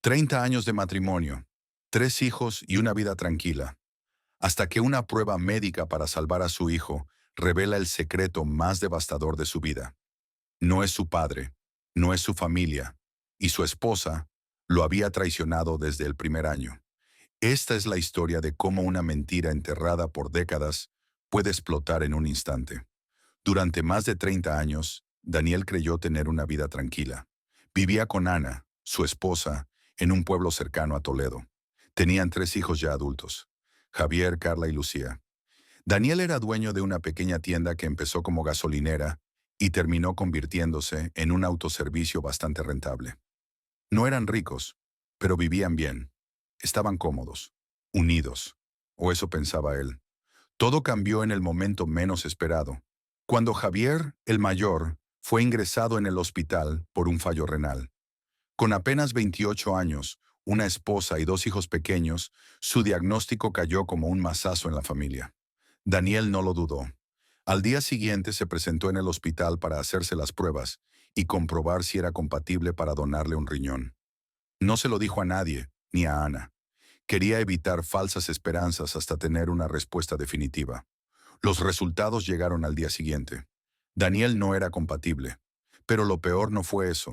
30 años de matrimonio, 3 hijos y una vida tranquila, hasta que una prueba médica para salvar a su hijo revela el secreto más devastador de su vida. No es su padre, no es su familia, y su esposa lo había traicionado desde el primer año. Esta es la historia de cómo una mentira enterrada por décadas puede explotar en un instante. Durante más de 30 años, Daniel creyó tener una vida tranquila. Vivía con Ana, su esposa, en un pueblo cercano a Toledo. Tenían 3 hijos ya adultos: Javier, Carla y Lucía. Daniel era dueño de una pequeña tienda que empezó como gasolinera y terminó convirtiéndose en un autoservicio bastante rentable. No eran ricos, pero vivían bien. Estaban cómodos, unidos, o eso pensaba él. Todo cambió en el momento menos esperado, cuando Javier, el mayor, fue ingresado en el hospital por un fallo renal. Con apenas 28 años, una esposa y 2 hijos pequeños, su diagnóstico cayó como un mazazo en la familia. Daniel no lo dudó. Al día siguiente se presentó en el hospital para hacerse las pruebas y comprobar si era compatible para donarle un riñón. No se lo dijo a nadie, ni a Ana. Quería evitar falsas esperanzas hasta tener una respuesta definitiva. Los resultados llegaron al día siguiente. Daniel no era compatible. Pero lo peor no fue eso.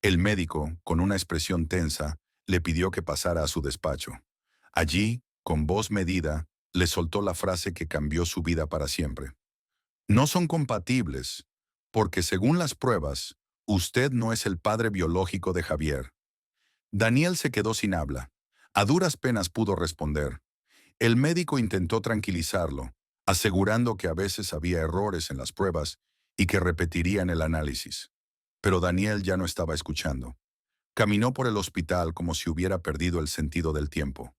El médico, con una expresión tensa, le pidió que pasara a su despacho. Allí, con voz medida, le soltó la frase que cambió su vida para siempre. No son compatibles, porque según las pruebas, usted no es el padre biológico de Javier. Daniel se quedó sin habla. A duras penas pudo responder. El médico intentó tranquilizarlo, asegurando que a veces había errores en las pruebas y que repetirían el análisis. Pero Daniel ya no estaba escuchando. Caminó por el hospital como si hubiera perdido el sentido del tiempo.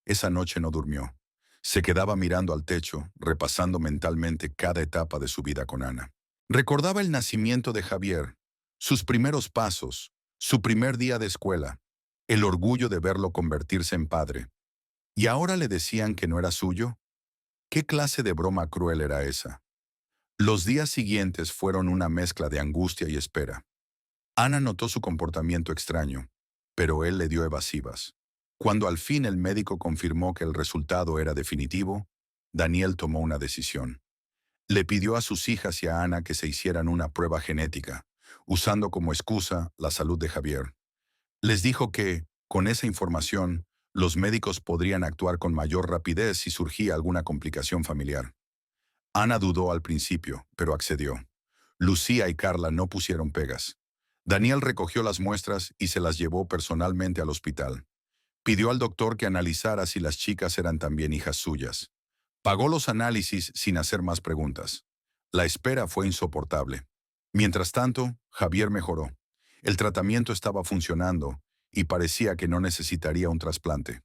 Esa noche no durmió. Se quedaba mirando al techo, repasando mentalmente cada etapa de su vida con Ana. Recordaba el nacimiento de Javier, sus primeros pasos, su primer día de escuela, el orgullo de verlo convertirse en padre. ¿Y ahora le decían que no era suyo? ¿Qué clase de broma cruel era esa? Los días siguientes fueron una mezcla de angustia y espera. Ana notó su comportamiento extraño, pero él le dio evasivas. Cuando al fin el médico confirmó que el resultado era definitivo, Daniel tomó una decisión. Le pidió a sus hijas y a Ana que se hicieran una prueba genética, usando como excusa la salud de Javier. Les dijo que, con esa información, los médicos podrían actuar con mayor rapidez si surgía alguna complicación familiar. Ana dudó al principio, pero accedió. Lucía y Carla no pusieron pegas. Daniel recogió las muestras y se las llevó personalmente al hospital. Pidió al doctor que analizara si las chicas eran también hijas suyas. Pagó los análisis sin hacer más preguntas. La espera fue insoportable. Mientras tanto, Javier mejoró. El tratamiento estaba funcionando y parecía que no necesitaría un trasplante.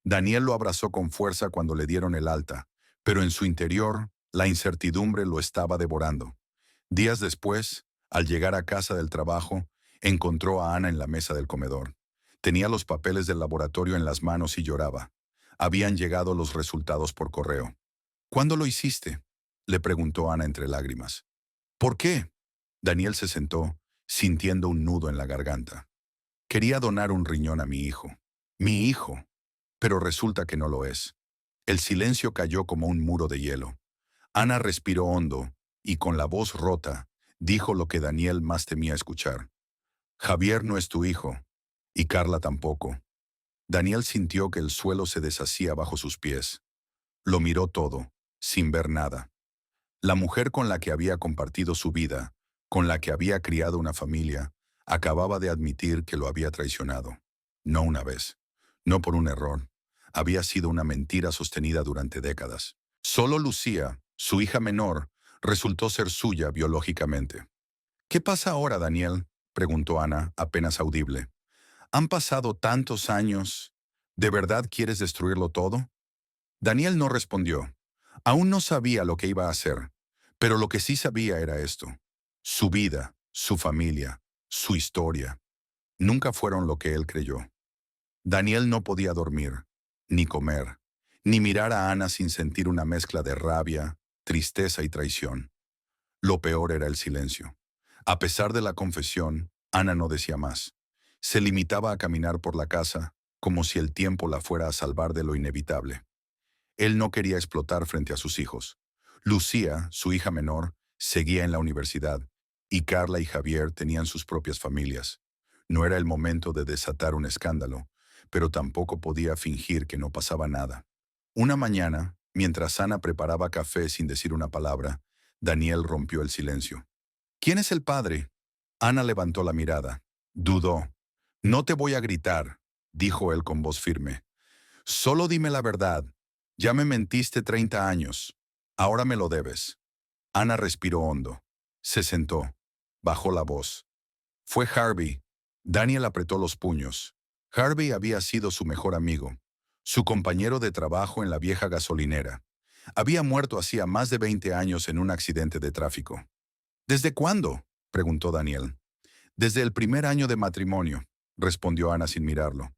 Daniel lo abrazó con fuerza cuando le dieron el alta, pero en su interior, la incertidumbre lo estaba devorando. Días después, al llegar a casa del trabajo, encontró a Ana en la mesa del comedor. Tenía los papeles del laboratorio en las manos y lloraba. Habían llegado los resultados por correo. ¿Cuándo lo hiciste?, le preguntó Ana entre lágrimas. ¿Por qué? Daniel se sentó, sintiendo un nudo en la garganta. Quería donar un riñón a mi hijo. Mi hijo. Pero resulta que no lo es. El silencio cayó como un muro de hielo. Ana respiró hondo y, con la voz rota, dijo lo que Daniel más temía escuchar. Javier no es tu hijo, y Carla tampoco. Daniel sintió que el suelo se deshacía bajo sus pies. Lo miró todo, sin ver nada. La mujer con la que había compartido su vida, con la que había criado una familia, acababa de admitir que lo había traicionado. No una vez, no por un error. Había sido una mentira sostenida durante décadas. Solo Lucía, su hija menor, resultó ser suya biológicamente. ¿Qué pasa ahora, Daniel?, preguntó Ana, apenas audible. Han pasado tantos años. ¿De verdad quieres destruirlo todo? Daniel no respondió. Aún no sabía lo que iba a hacer, pero lo que sí sabía era esto. Su vida, su familia, su historia, nunca fueron lo que él creyó. Daniel no podía dormir, ni comer, ni mirar a Ana sin sentir una mezcla de rabia, tristeza y traición. Lo peor era el silencio. A pesar de la confesión, Ana no decía más. Se limitaba a caminar por la casa, como si el tiempo la fuera a salvar de lo inevitable. Él no quería explotar frente a sus hijos. Lucía, su hija menor, seguía en la universidad, y Carla y Javier tenían sus propias familias. No era el momento de desatar un escándalo, pero tampoco podía fingir que no pasaba nada. Una mañana, mientras Ana preparaba café sin decir una palabra, Daniel rompió el silencio. ¿Quién es el padre? Ana levantó la mirada. Dudó. No te voy a gritar, dijo él con voz firme. Solo dime la verdad. Ya me mentiste 30 años. Ahora me lo debes. Ana respiró hondo. Se sentó. Bajó la voz. Fue Harvey. Daniel apretó los puños. Harvey había sido su mejor amigo, su compañero de trabajo en la vieja gasolinera. Había muerto hacía más de 20 años en un accidente de tráfico. ¿Desde cuándo?, preguntó Daniel. Desde el primer año de matrimonio, respondió Ana sin mirarlo.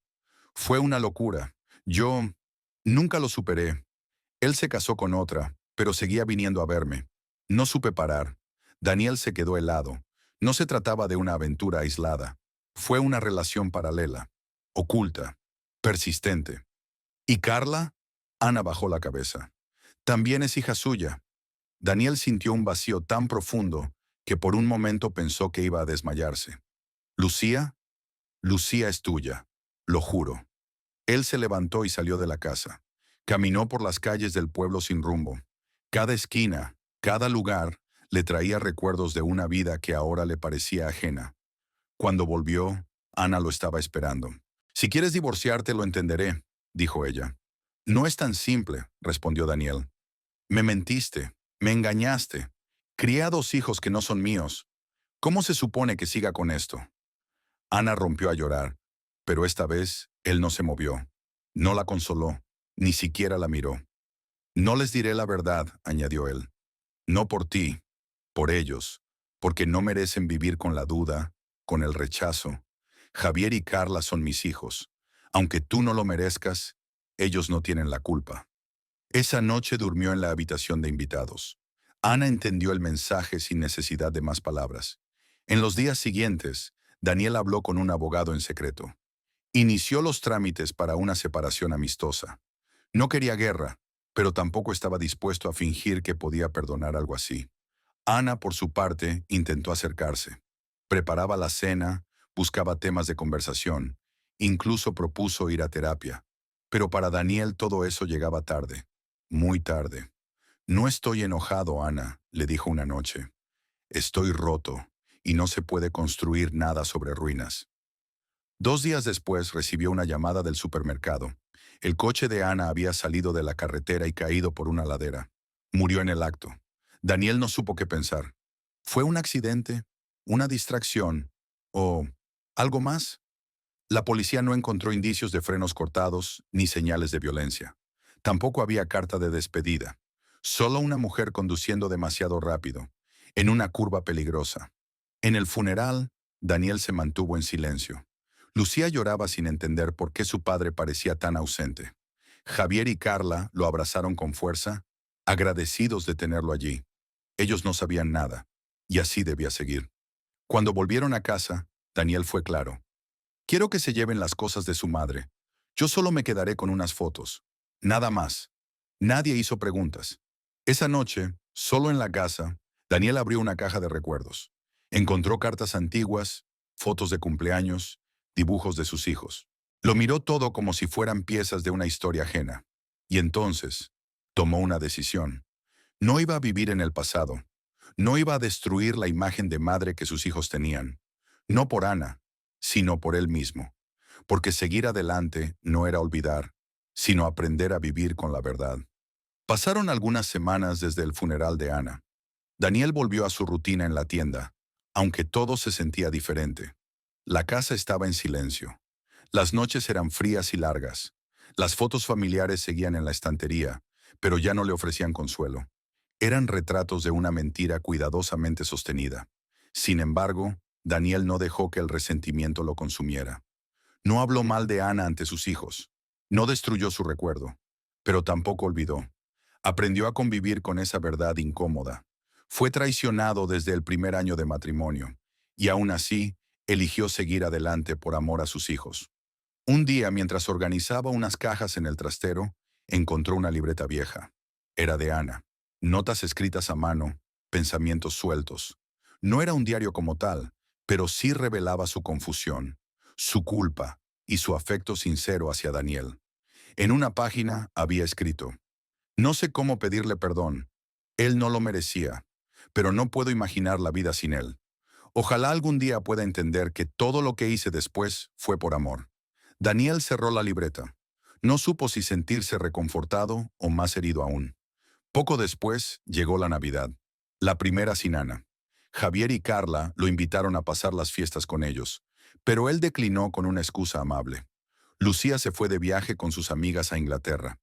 Fue una locura. Yo nunca lo superé. Él se casó con otra, pero seguía viniendo a verme. No supe parar. Daniel se quedó helado. No se trataba de una aventura aislada. Fue una relación paralela, oculta, persistente. ¿Y Carla? Ana bajó la cabeza. También es hija suya. Daniel sintió un vacío tan profundo que por un momento pensó que iba a desmayarse. ¿Lucía? Lucía es tuya, lo juro. Él se levantó y salió de la casa. Caminó por las calles del pueblo sin rumbo. Cada esquina, cada lugar, le traía recuerdos de una vida que ahora le parecía ajena. Cuando volvió, Ana lo estaba esperando. Si quieres divorciarte, lo entenderé, dijo ella. No es tan simple, respondió Daniel. Me mentiste, me engañaste. Crié a 2 hijos que no son míos. ¿Cómo se supone que siga con esto? Ana rompió a llorar, pero esta vez él no se movió. No la consoló, ni siquiera la miró. No les diré la verdad, añadió él. No por ti, por ellos, porque no merecen vivir con la duda, con el rechazo. Javier y Carla son mis hijos. Aunque tú no lo merezcas, ellos no tienen la culpa. Esa noche durmió en la habitación de invitados. Ana entendió el mensaje sin necesidad de más palabras. En los días siguientes, Daniel habló con un abogado en secreto. Inició los trámites para una separación amistosa. No quería guerra, pero tampoco estaba dispuesto a fingir que podía perdonar algo así. Ana, por su parte, intentó acercarse. Preparaba la cena, buscaba temas de conversación, incluso propuso ir a terapia. Pero para Daniel todo eso llegaba tarde, muy tarde. No estoy enojado, Ana, le dijo una noche. Estoy roto, y no se puede construir nada sobre ruinas. 2 días después recibió una llamada del supermercado. El coche de Ana había salido de la carretera y caído por una ladera. Murió en el acto. Daniel no supo qué pensar. ¿Fue un accidente? ¿Una distracción? ¿O algo más? La policía no encontró indicios de frenos cortados ni señales de violencia. Tampoco había carta de despedida. Solo una mujer conduciendo demasiado rápido, en una curva peligrosa. En el funeral, Daniel se mantuvo en silencio. Lucía lloraba sin entender por qué su padre parecía tan ausente. Javier y Carla lo abrazaron con fuerza, agradecidos de tenerlo allí. Ellos no sabían nada, y así debía seguir. Cuando volvieron a casa, Daniel fue claro. Quiero que se lleven las cosas de su madre. Yo solo me quedaré con unas fotos. Nada más. Nadie hizo preguntas. Esa noche, solo en la casa, Daniel abrió una caja de recuerdos. Encontró cartas antiguas, fotos de cumpleaños, dibujos de sus hijos. Lo miró todo como si fueran piezas de una historia ajena. Y entonces, tomó una decisión. No iba a vivir en el pasado. No iba a destruir la imagen de madre que sus hijos tenían. No por Ana, sino por él mismo. Porque seguir adelante no era olvidar, sino aprender a vivir con la verdad. Pasaron algunas semanas desde el funeral de Ana. Daniel volvió a su rutina en la tienda, aunque todo se sentía diferente. La casa estaba en silencio. Las noches eran frías y largas. Las fotos familiares seguían en la estantería, pero ya no le ofrecían consuelo. Eran retratos de una mentira cuidadosamente sostenida. Sin embargo, Daniel no dejó que el resentimiento lo consumiera. No habló mal de Ana ante sus hijos. No destruyó su recuerdo, pero tampoco olvidó. Aprendió a convivir con esa verdad incómoda. Fue traicionado desde el primer año de matrimonio, y aún así, Eligió seguir adelante por amor a sus hijos. Un día, mientras organizaba unas cajas en el trastero, encontró una libreta vieja. Era de Ana. Notas escritas a mano, pensamientos sueltos. No era un diario como tal, pero sí revelaba su confusión, su culpa y su afecto sincero hacia Daniel. En una página había escrito: no sé cómo pedirle perdón. Él no lo merecía, pero no puedo imaginar la vida sin él. Ojalá algún día pueda entender que todo lo que hice después fue por amor. Daniel cerró la libreta. No supo si sentirse reconfortado o más herido aún. Poco después llegó la Navidad, la primera sin Ana. Javier y Carla lo invitaron a pasar las fiestas con ellos, pero él declinó con una excusa amable. Lucía se fue de viaje con sus amigas a Inglaterra.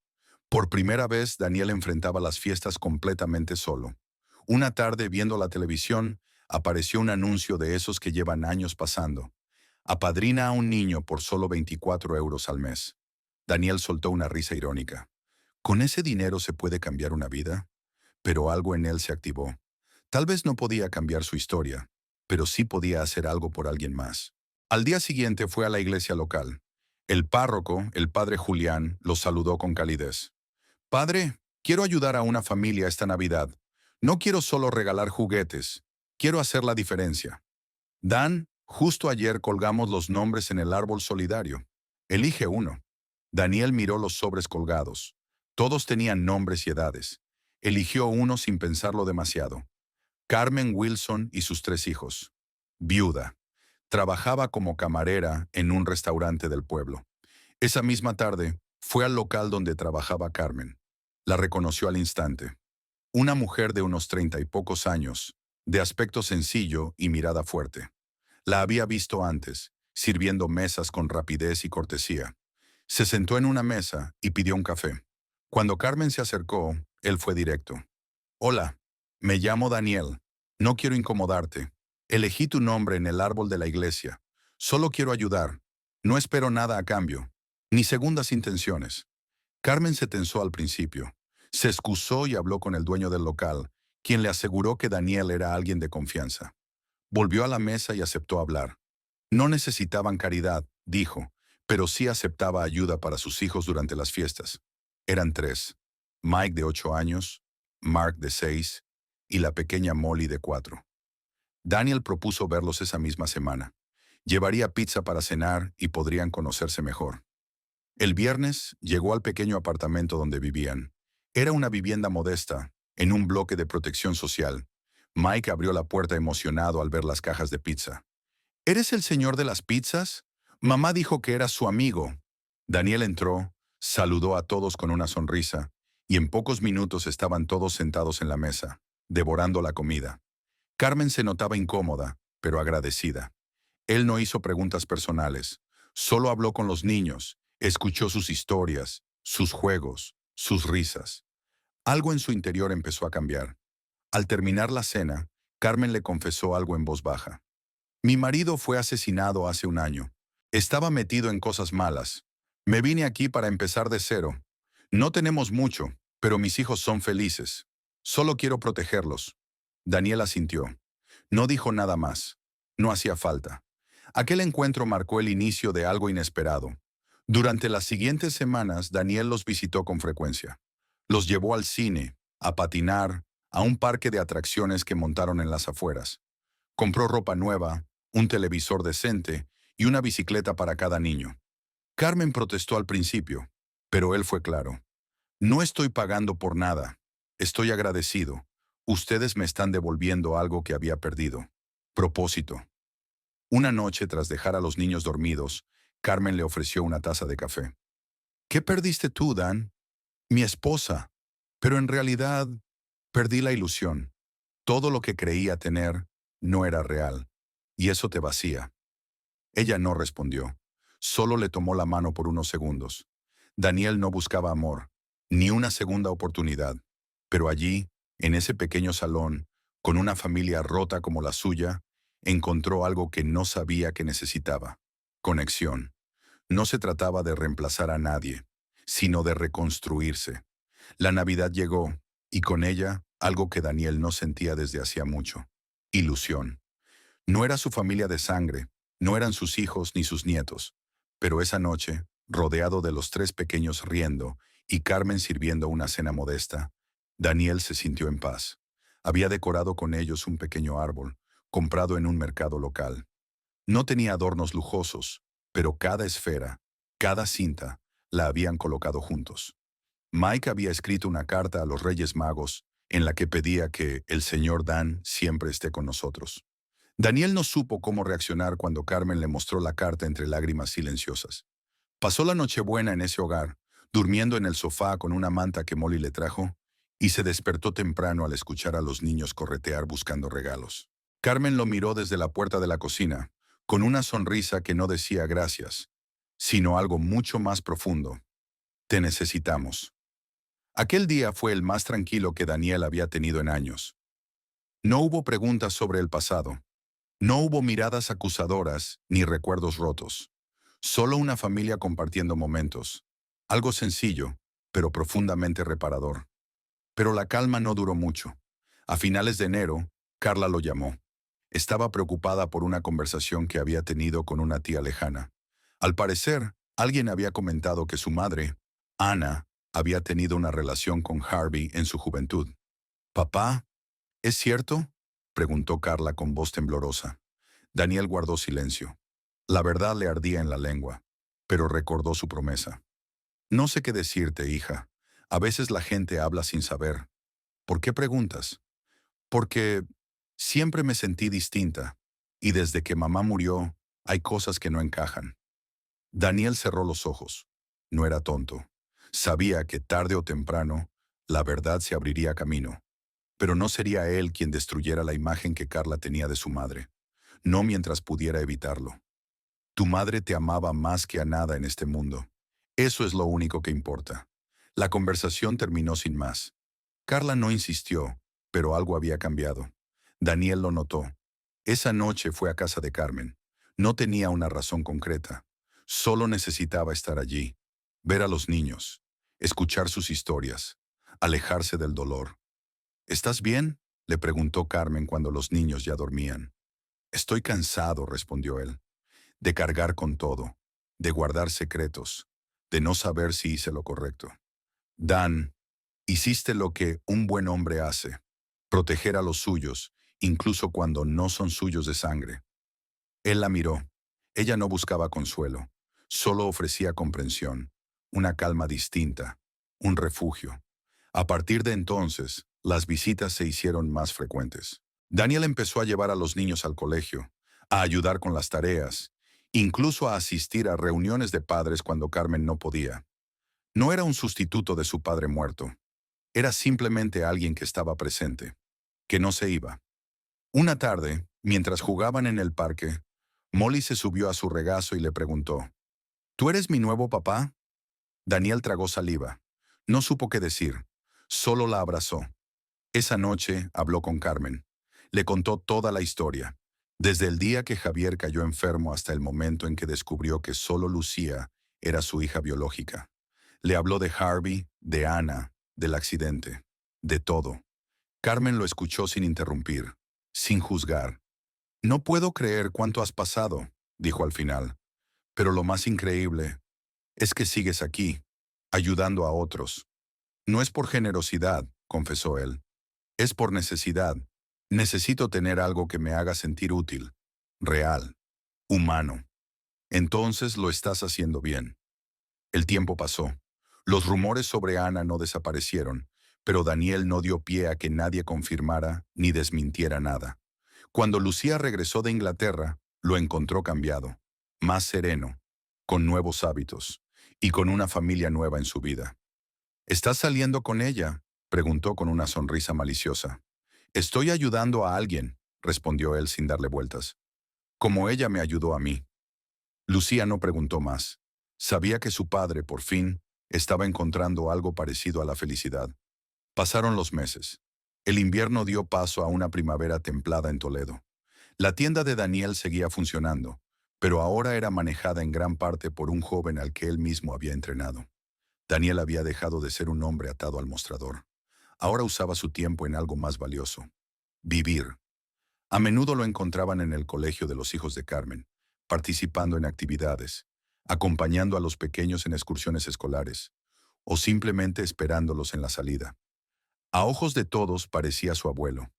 Por primera vez, Daniel enfrentaba las fiestas completamente solo. Una tarde, viendo la televisión, apareció un anuncio de esos que llevan años pasando. Apadrina a un niño por solo 24 euros al mes. Daniel soltó una risa irónica. ¿Con ese dinero se puede cambiar una vida? Pero algo en él se activó. Tal vez no podía cambiar su historia, pero sí podía hacer algo por alguien más. Al día siguiente fue a la iglesia local. El párroco, el padre Julián, lo saludó con calidez. Padre, quiero ayudar a una familia esta Navidad. No quiero solo regalar juguetes, quiero hacer la diferencia. Dan, justo ayer colgamos los nombres en el árbol solidario. Elige uno. Daniel miró los sobres colgados. Todos tenían nombres y edades. Eligió uno sin pensarlo demasiado. Carmen Wilson y sus 3 hijos. Viuda. Trabajaba como camarera en un restaurante del pueblo. Esa misma tarde, fue al local donde trabajaba Carmen. La reconoció al instante. Una mujer de unos 30 y pocos años, de aspecto sencillo y mirada fuerte. La había visto antes, sirviendo mesas con rapidez y cortesía. Se sentó en una mesa y pidió un café. Cuando Carmen se acercó, él fue directo. Hola, me llamo Daniel. No quiero incomodarte. Elegí tu nombre en el árbol de la iglesia. Solo quiero ayudar. No espero nada a cambio, ni segundas intenciones. Carmen se tensó al principio. Se excusó y habló con el dueño del local, quien le aseguró que Daniel era alguien de confianza. Volvió a la mesa y aceptó hablar. No necesitaban caridad, dijo, pero sí aceptaba ayuda para sus hijos durante las fiestas. Eran 3: Mike de 8 años, Mark de 6 y la pequeña Molly de 4. Daniel propuso verlos esa misma semana. Llevaría pizza para cenar y podrían conocerse mejor. El viernes llegó al pequeño apartamento donde vivían. Era una vivienda modesta, en un bloque de protección social. Mike abrió la puerta emocionado al ver las cajas de pizza. ¿Eres el señor de las pizzas? Mamá dijo que eras su amigo. Daniel entró, saludó a todos con una sonrisa, y en pocos minutos estaban todos sentados en la mesa, devorando la comida. Carmen se notaba incómoda, pero agradecida. Él no hizo preguntas personales, solo habló con los niños, escuchó sus historias, sus juegos, sus risas. Algo en su interior empezó a cambiar. Al terminar la cena, Carmen le confesó algo en voz baja. Mi marido fue asesinado hace un año. Estaba metido en cosas malas. Me vine aquí para empezar de cero. No tenemos mucho, pero mis hijos son felices. Solo quiero protegerlos. Daniel asintió. No dijo nada más. No hacía falta. Aquel encuentro marcó el inicio de algo inesperado. Durante las siguientes semanas, Daniel los visitó con frecuencia. Los llevó al cine, a patinar, a un parque de atracciones que montaron en las afueras. Compró ropa nueva, un televisor decente y una bicicleta para cada niño. Carmen protestó al principio, pero él fue claro. No estoy pagando por nada. Estoy agradecido. Ustedes me están devolviendo algo que había perdido. Propósito. Una noche, tras dejar a los niños dormidos, Carmen le ofreció una taza de café. ¿Qué perdiste tú, Dan? Mi esposa. Pero en realidad, perdí la ilusión. Todo lo que creía tener no era real. Y eso te vacía. Ella no respondió. Solo le tomó la mano por unos segundos. Daniel no buscaba amor, ni una segunda oportunidad. Pero allí, en ese pequeño salón, con una familia rota como la suya, encontró algo que no sabía que necesitaba: conexión. No se trataba de reemplazar a nadie, sino de reconstruirse. La Navidad llegó, y con ella, algo que Daniel no sentía desde hacía mucho: ilusión. No era su familia de sangre, No eran sus hijos ni sus nietos, pero esa noche, rodeado de los tres pequeños riendo y Carmen sirviendo una cena modesta, Daniel se sintió en paz. Había decorado con ellos un pequeño árbol, comprado en un mercado local. No tenía adornos lujosos, pero cada esfera, cada cinta, la habían colocado juntos. Mike había escrito una carta a los Reyes Magos en la que pedía que el señor Dan siempre esté con nosotros. Daniel no supo cómo reaccionar cuando Carmen le mostró la carta entre lágrimas silenciosas. Pasó la Nochebuena en ese hogar, durmiendo en el sofá con una manta que Molly le trajo, y se despertó temprano al escuchar a los niños corretear buscando regalos. Carmen lo miró desde la puerta de la cocina, con una sonrisa que no decía gracias, sino algo mucho más profundo. Te necesitamos. Aquel día fue el más tranquilo que Daniel había tenido en años. No hubo preguntas sobre el pasado. No hubo miradas acusadoras ni recuerdos rotos. Solo una familia compartiendo momentos. Algo sencillo, pero profundamente reparador. Pero la calma no duró mucho. A finales de enero, Carla lo llamó. Estaba preocupada por una conversación que había tenido con una tía lejana. Al parecer, alguien había comentado que su madre, Ana, había tenido una relación con Harvey en su juventud. «Papá, ¿es cierto?», preguntó Carla con voz temblorosa. Daniel guardó silencio. La verdad le ardía en la lengua, pero recordó su promesa. «No sé qué decirte, hija. A veces la gente habla sin saber. ¿Por qué preguntas?». «Porque siempre me sentí distinta, y desde que mamá murió, hay cosas que no encajan». Daniel cerró los ojos. No era tonto. Sabía que tarde o temprano, la verdad se abriría camino. Pero no sería él quien destruyera la imagen que Carla tenía de su madre. No mientras pudiera evitarlo. Tu madre te amaba más que a nada en este mundo. Eso es lo único que importa. La conversación terminó sin más. Carla no insistió, pero algo había cambiado. Daniel lo notó. Esa noche fue a casa de Carmen. No tenía una razón concreta. Solo necesitaba estar allí, ver a los niños, escuchar sus historias, alejarse del dolor. «¿Estás bien?», le preguntó Carmen cuando los niños ya dormían. «Estoy cansado», respondió él, «de cargar con todo, de guardar secretos, de no saber si hice lo correcto». «Dan, hiciste lo que un buen hombre hace, proteger a los suyos, incluso cuando no son suyos de sangre». Él la miró. Ella no buscaba consuelo, solo ofrecía comprensión, una calma distinta, un refugio. A partir de entonces, las visitas se hicieron más frecuentes. Daniel empezó a llevar a los niños al colegio, a ayudar con las tareas, incluso a asistir a reuniones de padres cuando Carmen no podía. No era un sustituto de su padre muerto, era simplemente alguien que estaba presente, que no se iba. Una tarde, mientras jugaban en el parque, Molly se subió a su regazo y le preguntó, «¿Tú eres mi nuevo papá?». Daniel tragó saliva. No supo qué decir. Solo la abrazó. Esa noche habló con Carmen. Le contó toda la historia, desde el día que Javier cayó enfermo hasta el momento en que descubrió que solo Lucía era su hija biológica. Le habló de Harvey, de Ana, del accidente, de todo. Carmen lo escuchó sin interrumpir, sin juzgar. «No puedo creer cuánto has pasado», dijo al final. «Pero lo más increíble es que sigues aquí, ayudando a otros». «No es por generosidad», confesó él. «Es por necesidad. Necesito tener algo que me haga sentir útil, real, humano». «Entonces lo estás haciendo bien». El tiempo pasó. Los rumores sobre Ana no desaparecieron, pero Daniel no dio pie a que nadie confirmara ni desmintiera nada. Cuando Lucía regresó de Inglaterra, lo encontró cambiado, más sereno, con nuevos hábitos y con una familia nueva en su vida. «¿Estás saliendo con ella?», preguntó con una sonrisa maliciosa. «Estoy ayudando a alguien», respondió él sin darle vueltas. «Como ella me ayudó a mí». Lucía no preguntó más. Sabía que su padre, por fin, estaba encontrando algo parecido a la felicidad. Pasaron los meses. El invierno dio paso a una primavera templada en Toledo. La tienda de Daniel seguía funcionando, pero ahora era manejada en gran parte por un joven al que él mismo había entrenado. Daniel había dejado de ser un hombre atado al mostrador. Ahora usaba su tiempo en algo más valioso: vivir. A menudo lo encontraban en el colegio de los hijos de Carmen, participando en actividades, acompañando a los pequeños en excursiones escolares, o simplemente esperándolos en la salida. A ojos de todos parecía su abuelo.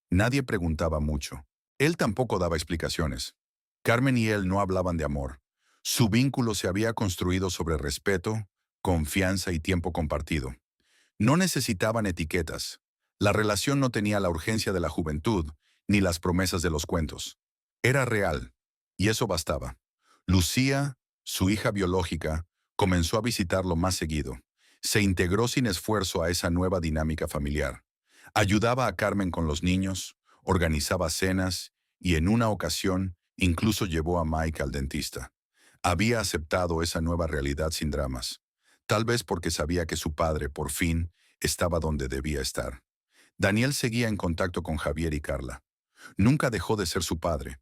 Nadie preguntaba mucho. Él tampoco daba explicaciones. Carmen y él no hablaban de amor. Su vínculo se había construido sobre respeto, confianza y tiempo compartido. No necesitaban etiquetas. La relación no tenía la urgencia de la juventud, ni las promesas de los cuentos. Era real, y eso bastaba. Lucía, su hija biológica, comenzó a visitarlo más seguido. Se integró sin esfuerzo a esa nueva dinámica familiar. Ayudaba a Carmen con los niños, organizaba cenas y en una ocasión incluso llevó a Mike al dentista. Había aceptado esa nueva realidad sin dramas, tal vez porque sabía que su padre, por fin, estaba donde debía estar. Daniel seguía en contacto con Javier y Carla. Nunca dejó de ser su padre.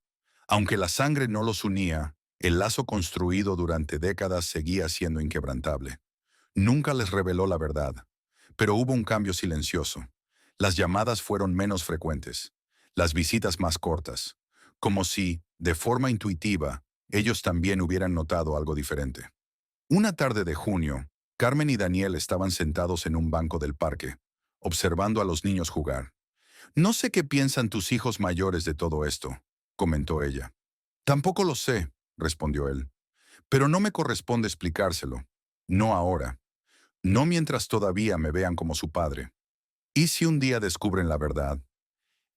Aunque la sangre no los unía, el lazo construido durante décadas seguía siendo inquebrantable. Nunca les reveló la verdad, pero hubo un cambio silencioso. Las llamadas fueron menos frecuentes, las visitas más cortas, como si, de forma intuitiva, ellos también hubieran notado algo diferente. Una tarde de junio, Carmen y Daniel estaban sentados en un banco del parque, observando a los niños jugar. «No sé qué piensan tus hijos mayores de todo esto», comentó ella. «Tampoco lo sé», respondió él. «Pero no me corresponde explicárselo. No ahora. No mientras todavía me vean como su padre. ¿Y si un día descubren la verdad?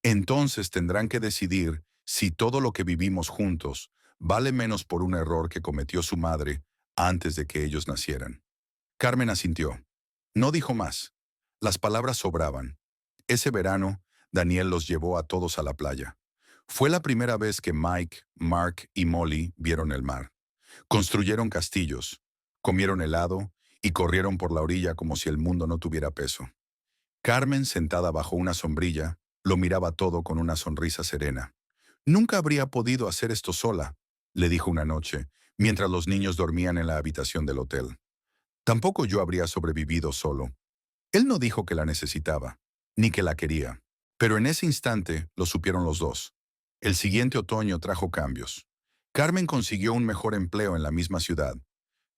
Entonces tendrán que decidir si todo lo que vivimos juntos vale menos por un error que cometió su madre antes de que ellos nacieran». Carmen asintió. No dijo más. Las palabras sobraban. Ese verano, Daniel los llevó a todos a la playa. Fue la primera vez que Mike, Mark y Molly vieron el mar. Construyeron castillos, comieron helado y corrieron por la orilla como si el mundo no tuviera peso. Carmen, sentada bajo una sombrilla, lo miraba todo con una sonrisa serena. «Nunca habría podido hacer esto sola», le dijo una noche, mientras los niños dormían en la habitación del hotel. «Tampoco yo habría sobrevivido solo». Él no dijo que la necesitaba, ni que la quería. Pero en ese instante lo supieron los dos. El siguiente otoño trajo cambios. Carmen consiguió un mejor empleo en la misma ciudad.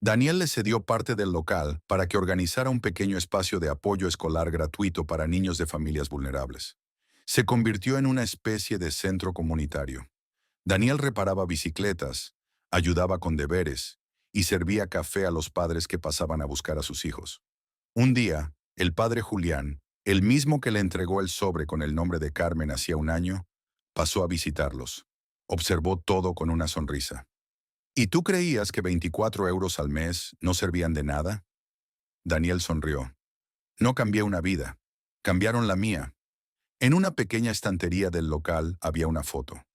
Daniel le cedió parte del local para que organizara un pequeño espacio de apoyo escolar gratuito para niños de familias vulnerables. Se convirtió en una especie de centro comunitario. Daniel reparaba bicicletas, ayudaba con deberes y servía café a los padres que pasaban a buscar a sus hijos. Un día, el padre Julián, el mismo que le entregó el sobre con el nombre de Carmen hacía un año, pasó a visitarlos. Observó todo con una sonrisa. «¿Y tú creías que 24 euros al mes no servían de nada?» Daniel sonrió. «No cambié una vida. Cambiaron la mía». En una pequeña estantería del local había una foto.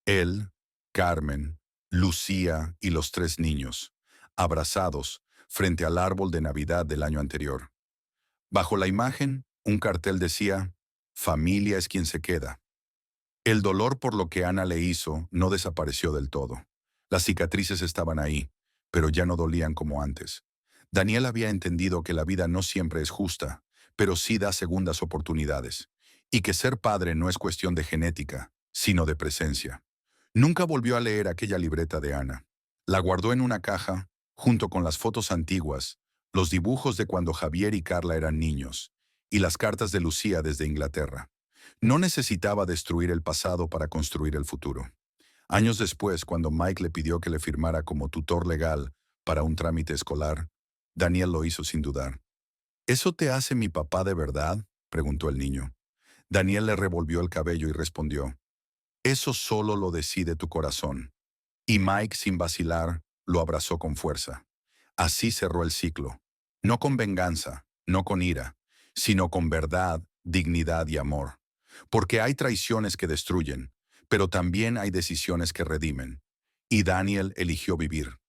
Él, Carmen, Lucía y los 3 niños, abrazados frente al árbol de Navidad del año anterior. Bajo la imagen, un cartel decía: «Familia es quien se queda». El dolor por lo que Ana le hizo no desapareció del todo. Las cicatrices estaban ahí, pero ya no dolían como antes. Daniel había entendido que la vida no siempre es justa, pero sí da segundas oportunidades, y que ser padre no es cuestión de genética, sino de presencia. Nunca volvió a leer aquella libreta de Ana. La guardó en una caja, junto con las fotos antiguas, los dibujos de cuando Javier y Carla eran niños, y las cartas de Lucía desde Inglaterra. No necesitaba destruir el pasado para construir el futuro. Años después, cuando Mike le pidió que le firmara como tutor legal para un trámite escolar, Daniel lo hizo sin dudar. «¿Eso te hace mi papá de verdad?», preguntó el niño. Daniel le revolvió el cabello y respondió: «Eso solo lo decide tu corazón». Y Mike, sin vacilar, lo abrazó con fuerza. Así cerró el ciclo. No con venganza, no con ira, sino con verdad, dignidad y amor. Porque hay traiciones que destruyen, pero también hay decisiones que redimen. Y Daniel eligió vivir.